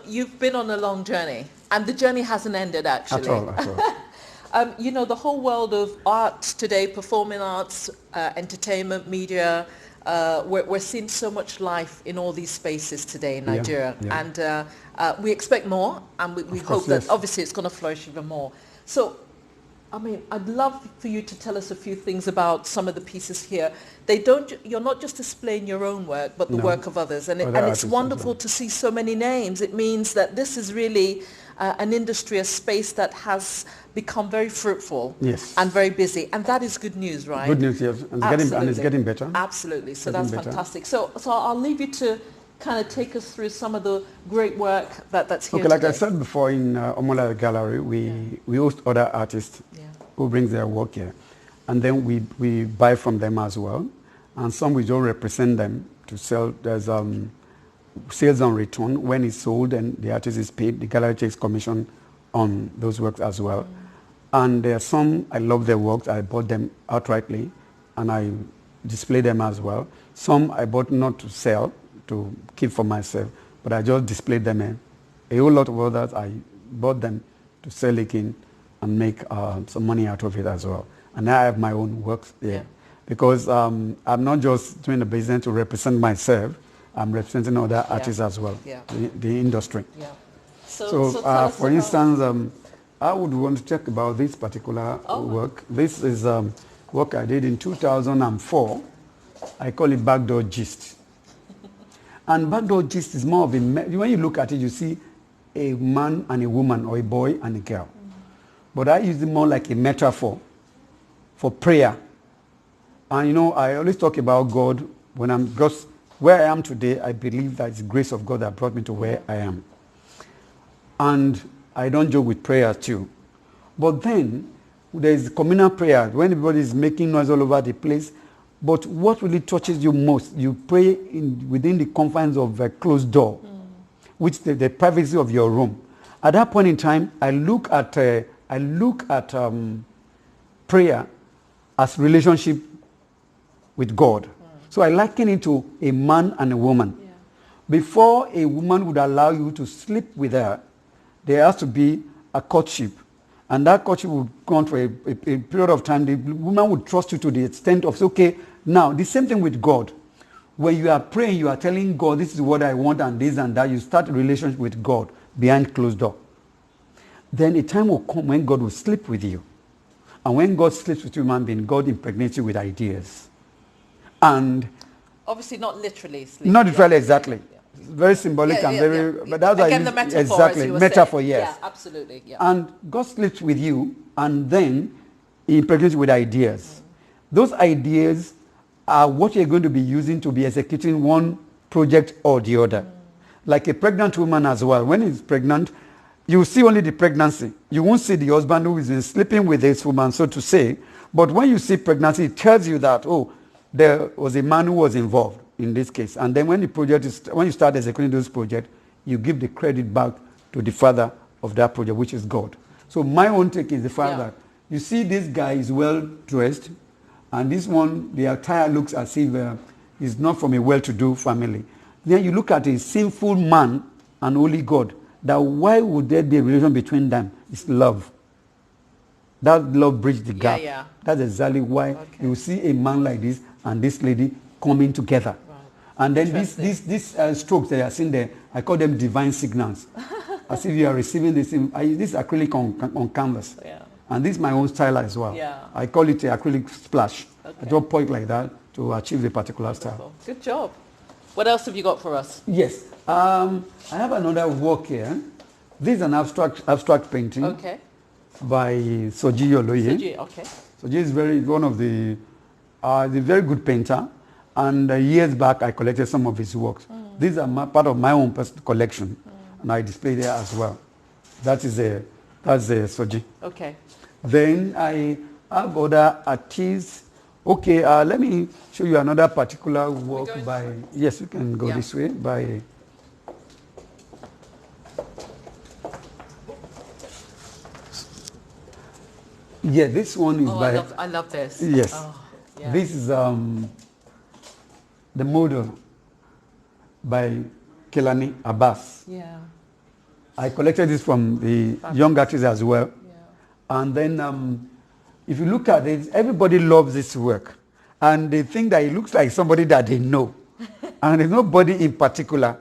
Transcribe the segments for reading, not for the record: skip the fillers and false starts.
you've been on a long journey, and the journey hasn't ended actually. At all. You know, the whole world of arts today, performing arts, entertainment, media, we're seeing so much life in all these spaces today in Nigeria. Yeah. And we expect more, and we hope that obviously it's going to flourish even more. So, I mean, I'd love for you to tell us a few things about some of the pieces here. You're not just displaying your own work, but the work of others. And it's wonderful to see so many names. It means that this is really an industry, a space that has become very fruitful and very busy. And that is good news, right? Good news, yes. And it's getting better. Absolutely. So that's fantastic. So I'll leave you to kind of take us through some of the great work that's here like today. I said before, in Omolayo Gallery, we host other artists who bring their work here. And then we buy from them as well. And some we don't represent them to sell. There's sales on return. When it's sold and the artist is paid, the gallery takes commission on those works as well. And there are some, I love their works. I bought them outrightly and I display them as well. Some I bought not to sell, to keep for myself, but I just displayed them in. A whole lot of others, I bought them to sell it in and make some money out of it as well. And now I have my own works there. Because I'm not just doing the business to represent myself, I'm representing other artists as well, the industry. So for instance, I would want to talk about this particular work. This is work I did in 2004. I call it Backdoor Gist. And Backdoor Gist is more of a, when you look at it, you see a man and a woman, or a boy and a girl. But I use it more like a metaphor for prayer. And you know, I always talk about God because where I am today, I believe that it's the grace of God that brought me to where I am. And I don't joke with prayer too. But then there is communal prayer when everybody is making noise all over the place. But what really touches you most, you pray within the confines of a closed door, which the privacy of your room. At that point in time, I look at prayer as relationship with God. So I liken it to a man and a woman. Before a woman would allow you to sleep with her, there has to be a courtship. And that courtship would go on for a period of time. The woman would trust you to the extent of, okay, now the same thing with God. When you are praying, you are telling God, this is what I want and this and that. You start a relationship with God behind closed door. Then a time will come when God will sleep with you. And when God sleeps with you, human being, God impregnates you with ideas. And obviously not literally sleep. Not literally, exactly. Very symbolic and very, but that's again, the metaphor, exactly, metaphor, saying. yes. Yeah, absolutely. Yeah. And God sleeps with you, and then He impregnates you with ideas. Those ideas are what you're going to be using to be executing one project or the other. Like a pregnant woman as well. When he's pregnant, you see only the pregnancy. You won't see the husband who is been sleeping with this woman, so to say. But when you see pregnancy, it tells you that, oh, there was a man who was involved in this case. And then when when you start executing those projects, you give the credit back to the father of that project, which is God. So my own take is the fact that you see this guy is well dressed, and this one, the attire looks as if he's not from a well-to-do family. Then you look at a sinful man and holy God. That why would there be a relation between them? It's love. That love bridged the gap. That's exactly why you see a man like this and this lady coming together. And then these strokes that you are seeing there, I call them divine signals. As if you are receiving this. This is acrylic on canvas. And this is my own style as well. I call it an acrylic splash. I don't point like that to achieve a particular style. Good job. What else have you got for us? Yes. I have another work here. This is an abstract painting by Sergio Louie. Sergio is one of the very good painter. And years back, I collected some of his works. These are part of my own personal collection, and I display there as well. That's Sergio. Okay. Then I have other artists. Okay, let me show you another particular work by. Yes, you can go this way by. Yeah, this one is by. I love this. Yes. This is the model by Kalani Abbas. I collected this from the young artists as well. Yeah. And then if you look at it, everybody loves this work. And they think that it looks like somebody that they know. And there's nobody in particular.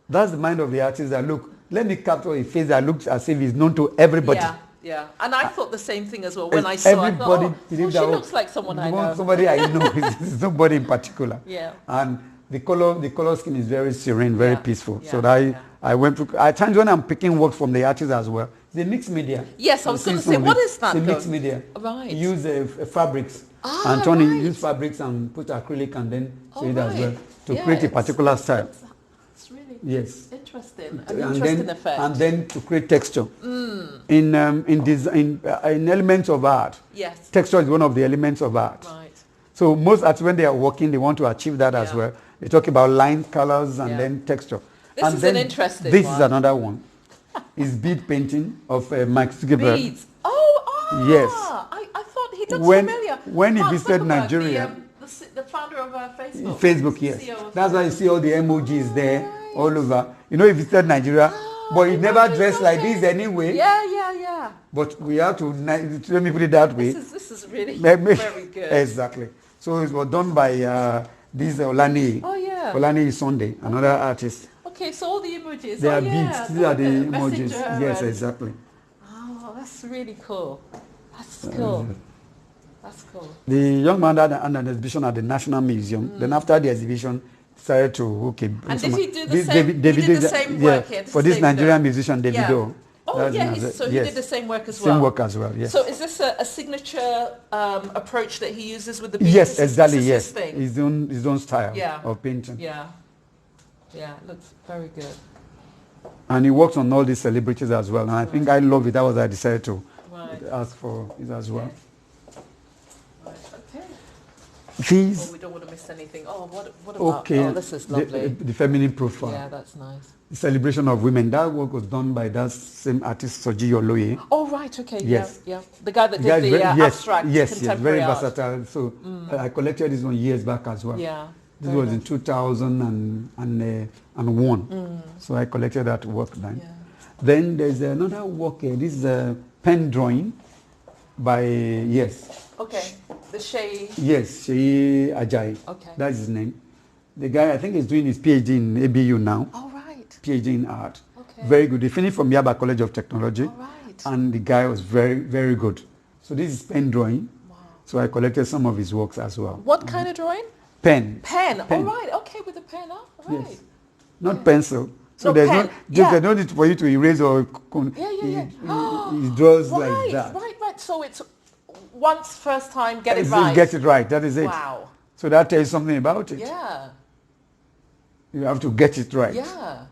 That's the mind of the artist that, look, let me capture a face that looks as if it's known to everybody. Yeah, yeah. And I thought the same thing as well when I saw it. Everybody she looks like someone I know. Somebody I know. It's nobody in particular. Yeah. And the color scheme is very serene, very peaceful. Yeah. So I went to, at times when I'm picking work from the artists as well, the mixed media. Yes, I was going to say, what is that? The mixed media. Right. Use fabrics. And Tony use fabrics and put acrylic and then it as well to create a particular style. It's really interesting. An interesting effect. And then to create texture. In elements of art. Yes. Texture is one of the elements of art. Right. So most artists, when they are working, they want to achieve that as well. They talk about line, colors, and then texture. This is an interesting one. This is another one. It's bead painting of Mike Zuckerberg. Beads. Yes. I thought he looked familiar. When he visited Nigeria. The founder of Facebook. Facebook, yes. That's why you see all the emojis there all over. You know, he visited Nigeria, but he never dressed like this anyway. Yeah. But we have to, let me put it that way. This is really very good. Exactly. So it was done by this Olani. Oh, yeah. Olani Sunday, another artist. Okay, so all the emojis. They are beads. These are the emojis. Yes, exactly. Oh, that's really cool. That's cool. That's cool. The young man had an exhibition at the National Museum. Then after the exhibition, started to And did he do the same? He did the same work here for this Nigerian musician, Davido. Oh yeah, so he did the same work as well. Same work as well. Yes. So is this a signature approach that he uses with the beads? Yes, exactly. Yes. His own style of painting. Yeah. Yeah, it looks very good. And he works on all these celebrities as well. And I think I love it. That was I decided to ask for it as well. These. We don't want to miss anything. Oh, what about? Oh, this is lovely. The feminine profile. Yeah, that's nice. The celebration of women. That work was done by that same artist, Sergio Louie. Oh, right. Okay. Yes. Yeah. The guy that did the abstract contemporary very versatile. So I collected this one years back as well. Yeah. This was in 2001. So I collected that work then. Yeah. Then there's another work here. This is a pen drawing by, Okay. The Shea. Yes, Shea Ajayi. Okay. That's his name. The guy, I think, is doing his PhD in ABU now. Oh, right. PhD in art. Okay. Very good. He finished from Yaba College of Technology. Oh, right. And the guy was very, very good. So this is pen drawing. Wow. So I collected some of his works as well. What kind of drawing? Pen. Pen. Oh, right. Okay, with a pen. Oh, right. Yes. Not pencil. So there's no need for you to erase or... Yeah. He draws like that. Right. So it's once, first time, get it right. That is it. Wow. So that tells you something about it. Yeah. You have to get it right. Yeah.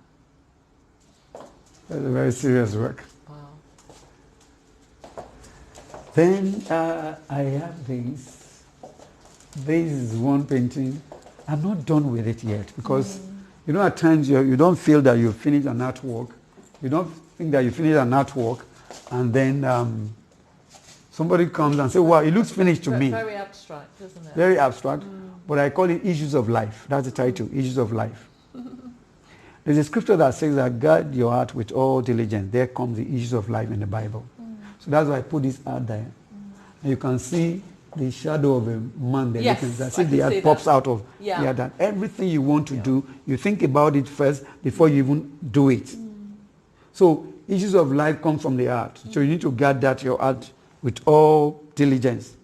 That's a very serious work. Wow. Then I have this. This is one painting. I'm not done with it yet because, you know, at times you don't feel that you've finished an artwork. You don't think that you finished an artwork and then somebody comes and says, wow, it looks finished to me. Very abstract, isn't it? Very abstract. But I call it Issues of Life. That's the title, Issues of Life. There's a scripture that says that guard your heart with all diligence. There comes the issues of life in the Bible. So that's why I put this art there. And you can see the shadow of a man there. Yes, you can see the art pops out of the art. Everything you want to do, you think about it first before you even do it. So issues of life come from the art. So you need to guard that your art with all diligence.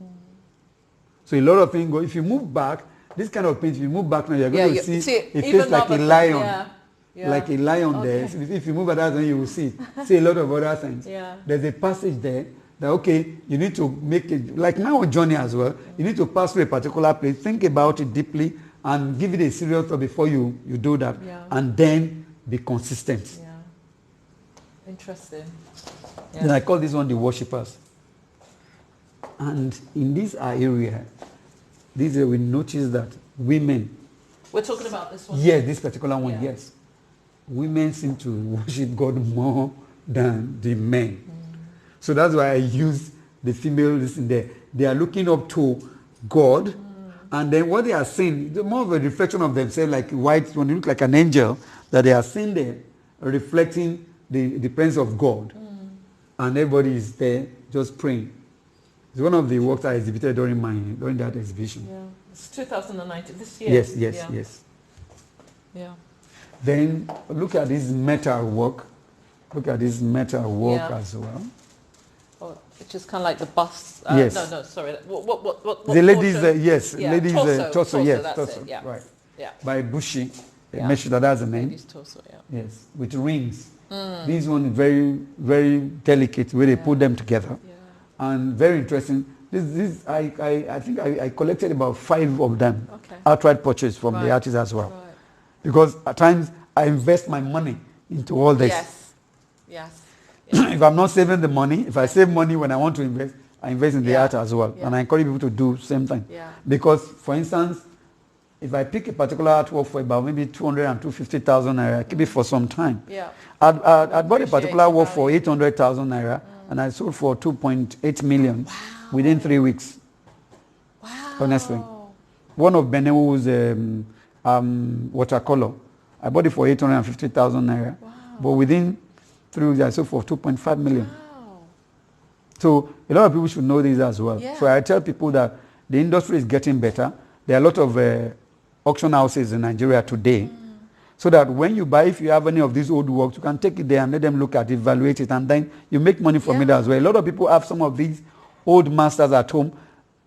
So a lot of things go, if you move back, this kind of paint, if you move back now, you're going to see it feels like a lion. Like a lion there. So if you move at that, then you will see a lot of other things. There's a passage there that, okay, you need to make it, like my own journey as well, you need to pass through a particular place, think about it deeply, and give it a serious thought before you do that. And then be consistent. Interesting. Then I call this one the worshippers. And in this area, we notice that women... We're talking about this one? Yes, this particular one, yes. Women seem to worship God more than the men. So that's why I use the female in there. They are looking up to God, and then what they are seeing, more of a reflection of themselves, like white, when you look like an angel, that they are seeing there, reflecting the presence of God, and everybody is there just praying. It's one of the works I exhibited during that exhibition. Yeah, it's 2019, this year. Yes. Yeah. Then look at this metal work. Look at this metal work as well. Oh, which is kind of like the bust. Yes. No, sorry. What the ladies, torso. Yes, that's torso. it. Yeah. Right. Yeah. By Bushi. That's the name. Ladies' torso. Yeah. Yes, with rings. This one is very, very delicate where they put them together, and very interesting. I think I collected about 5 of them, outright purchase from the artists as well, because at times I invest my money into all this. Yes. If I'm not saving the money, if I save money when I want to invest, I invest in the art as well, and I encourage people to do the same thing. Because, for instance, if I pick a particular artwork for about maybe 200 and 250,000 naira, I keep it for some time. I bought a particular work for 800,000 naira, and I sold for 2.8 million within 3 weeks. Wow. Honestly, one of Benewo's watercolor, I bought it for 850,000 naira, but within 3 weeks I sold for 2.5 million. Wow. So a lot of people should know this as well. So I tell people that the industry is getting better. There are a lot of auction houses in Nigeria today, so that when you buy, if you have any of these old works, you can take it there and let them look at it, evaluate it, and then you make money from it as well. A lot of people have some of these old masters at home.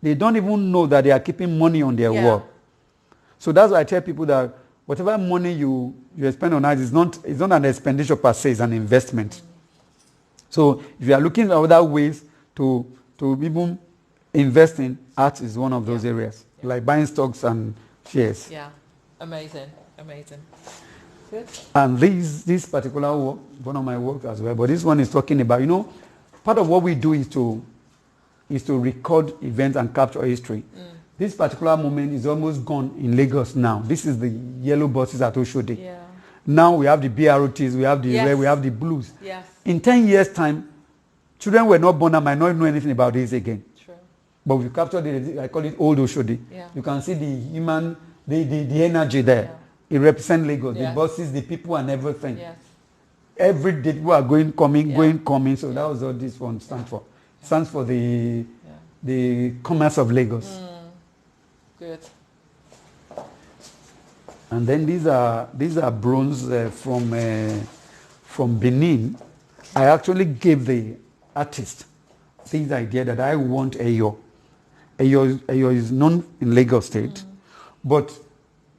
They don't even know that they are keeping money on their work. So that's why I tell people that whatever money you spend on art is not an expenditure per se, it's an investment. So if you are looking at other ways to even invest in, art is one of those areas, like buying stocks and shares. Yeah, amazing. Good. And this particular work, one of my works as well, but this one is talking about, part of what we do is to record events and capture history. This particular moment is almost gone in Lagos now. This is the yellow buses at Oshodi. Yeah. Now we have the BRTs, we have the red, we have the blues. Yes. In 10 years' time, children were not born and might not know anything about this again. True. But we captured I call it old Oshodi. Yeah. You can see the human, the energy there. Yeah. It represents Lagos, the buses, the people and everything. Yes. Every day people are going, coming. So that was what this one stands for. It stands for the commerce of Lagos. Good. And then these are bronze from Benin. I actually gave the artist this idea that I want Eyo. Eyo is known in Lagos State, but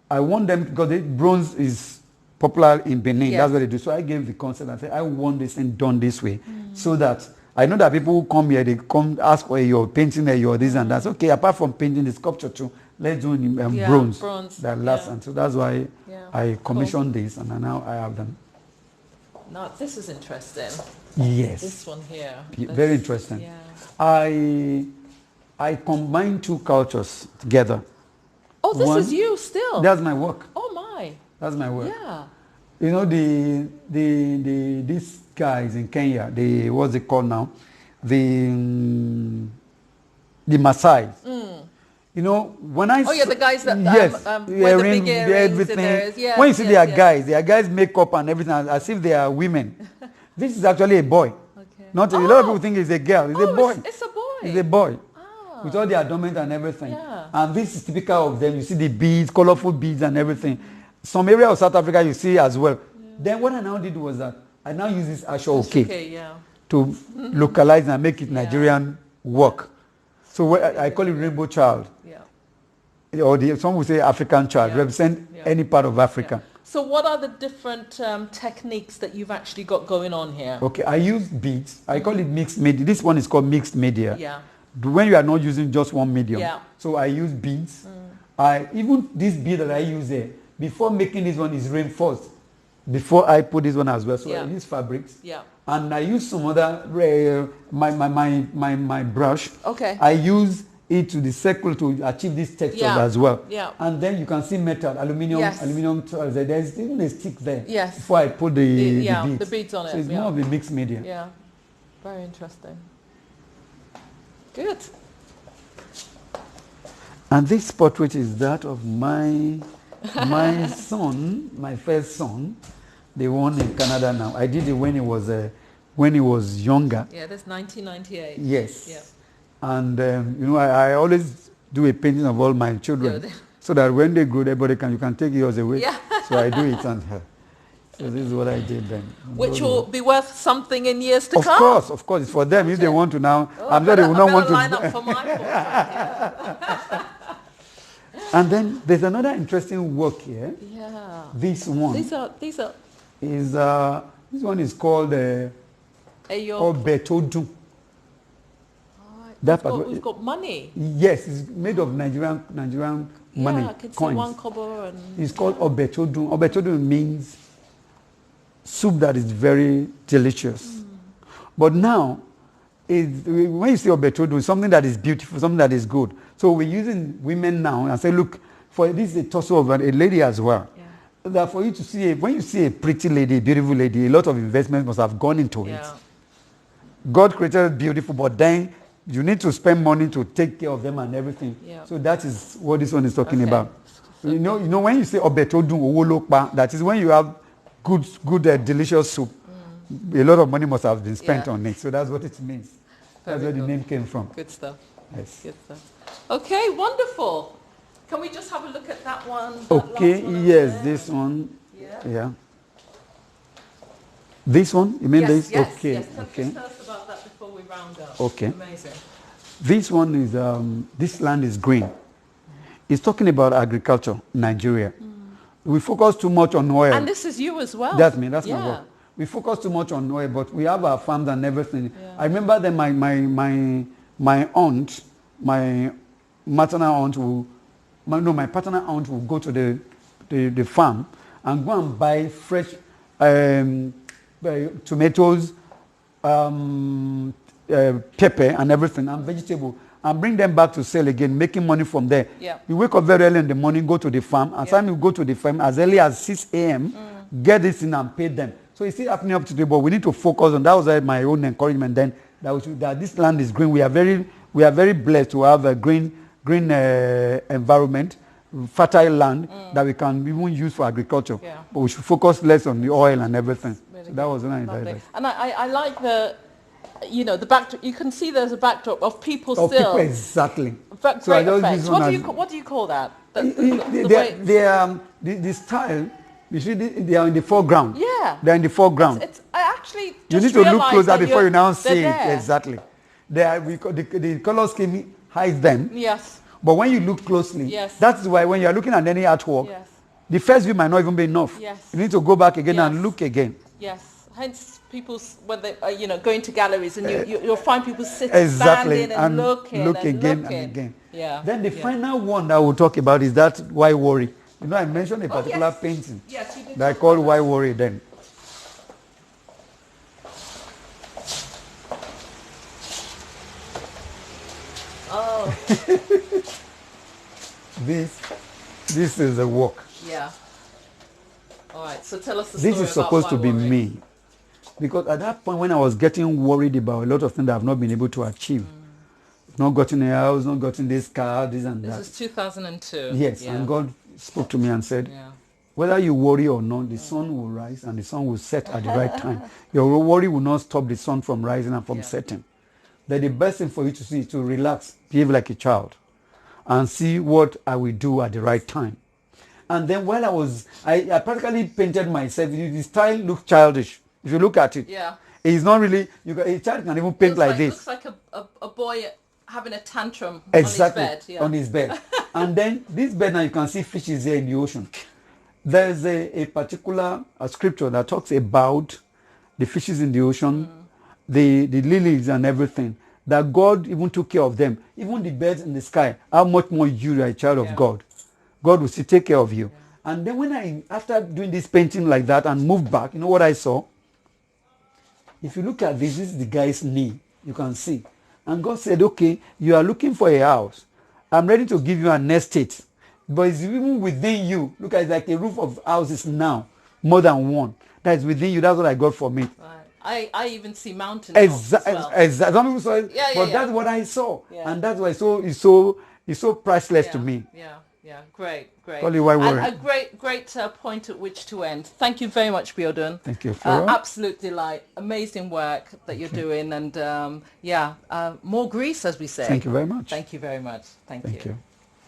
I want them, because the bronze is popular in Benin. That's what they do. So I gave the concept. I said, I want this thing done this way, so that I know that people who come here, they come ask for Eyo, painting Eyo, this and that. Okay, apart from painting the sculpture too, let's do bronze that lasts. And so that's why I commissioned this, and now I have them. Now, this is interesting. Yes. This one here. Very interesting. Yeah. I combine 2 cultures together. Oh, this is you still? That's my work. Oh, my. That's my work. Yeah. These guys in Kenya, what's it called now? The Maasai. When I the guys that wear the big earrings, everything. When you see their guys makeup and everything as if they are women. This is actually a boy. Okay. Not a lot of people think it's a girl. It's a boy. It's a boy. It's a boy. With all the adornment and everything. And this is typical of them. You see the beads, colorful beads and everything. Some area of South Africa you see as well. Then what I now did was that I now use this Asho to localize and make it Nigerian work. So I call it rainbow child. Or some would say African child, represent any part of Africa. So what are the different techniques that you've actually got going on here? Okay, I use beads. I call it mixed media. This one is called mixed media. Yeah. When you are not using just one medium. Yeah. So I use beads. Even this bead that I use there, before making this one is reinforced. Before I put this one as well. So I use fabrics. Yeah. And I use some other, my brush. Okay. I use it to the circle to achieve this texture as well. Yeah. And then you can see metal, aluminium, there's even a stick there. Yes. Before I put the beads. The beads on it. So it's more of a mixed media. Yeah. Very interesting. Good. And this portrait is that of my son, my first son, the one in Canada now. I did it when he was younger. Yeah, that's 1998. Yes. Yeah. And I always do a painting of all my children, so that when they grow, you can take yours away. Yeah. So I do it, and so this is what I did then. Which will be worth something in years to come. Of course, it's for them if they want to now. I'm sure they will not want to line up for my portrait. And then there's another interesting work here. Yeah. This one. These are. This one is called Biodun. We've got money. Yes, it's made of Nigerian money. Yeah, I can coins. see 1 kobo and. It's called Biodun. Biodun means soup that is very delicious. But now, when you say Biodun, something that is beautiful, something that is good. So we're using women now and say, look, for this is a torso of a lady as well. Yeah. That for you to see, when you see a pretty lady, a beautiful lady, a lot of investment must have gone into it. God created beautiful, but then you need to spend money to take care of them and everything. Yeah. So that is what this one is talking about. So you know, when you say Biodun, that is when you have good, delicious soup. A lot of money must have been spent on it. So that's what it means. That's where the name came from. Good stuff. Yes. Good stuff. Okay, wonderful. Can we just have a look at that one? Okay, yes, this one. Yeah. This one? You mean this? Yes, okay. Yes. Okay. Tell us about that before we round up. Okay. Amazing. This one is, this land is green. It's talking about agriculture, Nigeria. We focus too much on oil. And this is you as well. That's me, that's my work. We focus too much on oil, but we have our farms and everything. Yeah. I remember that my aunt, my maternal aunt my paternal aunt will go to the farm and go and buy fresh tomatoes, pepper and everything, and vegetable, and bring them back to sell again, making money from there. Yeah. You wake up very early in the morning, go to the farm, and time you go to the farm as early as 6 a.m., get this in and pay them. So it's still happening up today, but we need to focus on that. Was my own encouragement then, that this land is green. We are very blessed to have a green environment, fertile land that we can even use for agriculture. Yeah. But we should focus less on the oil and everything. Really so that was very nice. And I like the backdrop. You can see there's a backdrop of people still. People, exactly. Great effects. What do you call that? The style. You see, they are in the foreground. Yeah. They're in the foreground. I actually just you need to look closer before you now see it. Exactly. The color scheme hides them. Yes. But when you look closely, that's why when you are looking at any artwork, the first view might not even be enough. Yes. You need to go back again and look again. Yes. Hence, people when they going to galleries and you'll find people sitting, standing and looking again and again. Yeah. Then the final one that we'll talk about is that Why Worry. I mentioned a particular painting that I called Why Worry then. Oh. This is a work. Yeah. All right, so tell us the story. This is supposed to be me. Because at that point when I was getting worried about a lot of things that I've not been able to achieve. Not gotten a house, not gotten this car, this and that. This is 2002. Yes, and God spoke to me and said, whether you worry or not, the sun will rise and the sun will set at the right time. Your worry will not stop the sun from rising and from setting. That the best thing for you to see is to relax, behave like a child, and see what I will do at the right time. And then while I practically painted myself. The style looked childish. If you look at it, it's not really. A child can even paint like this. It looks like a boy having a tantrum exactly, on his bed. On his bed. And then this bed now you can see fishes here in the ocean. There's a particular scripture that talks about the fishes in the ocean, the lilies and everything. That God even took care of them. Even the birds in the sky. How much more you are a child of God. God will still take care of you. Yeah. And then after doing this painting like that and moved back, you know what I saw? If you look at this is the guy's knee. You can see. And God said, okay, you are looking for a house. I'm ready to give you an estate. But it's even within you. Look at it like a roof of houses now. More than one. That is within you. That's what I got from it. Right. I even see mountains. Exactly. Some people saw it. But that's what I saw. Yeah. And that's why it's so priceless to me. Yeah, great. Probably why we're... And a great point at which to end. Thank you very much, Biodun. Thank you, Flora. Absolute delight. Amazing work that you're doing. And more Greece, as we say. Thank you very much. Thank you very much. Thank you.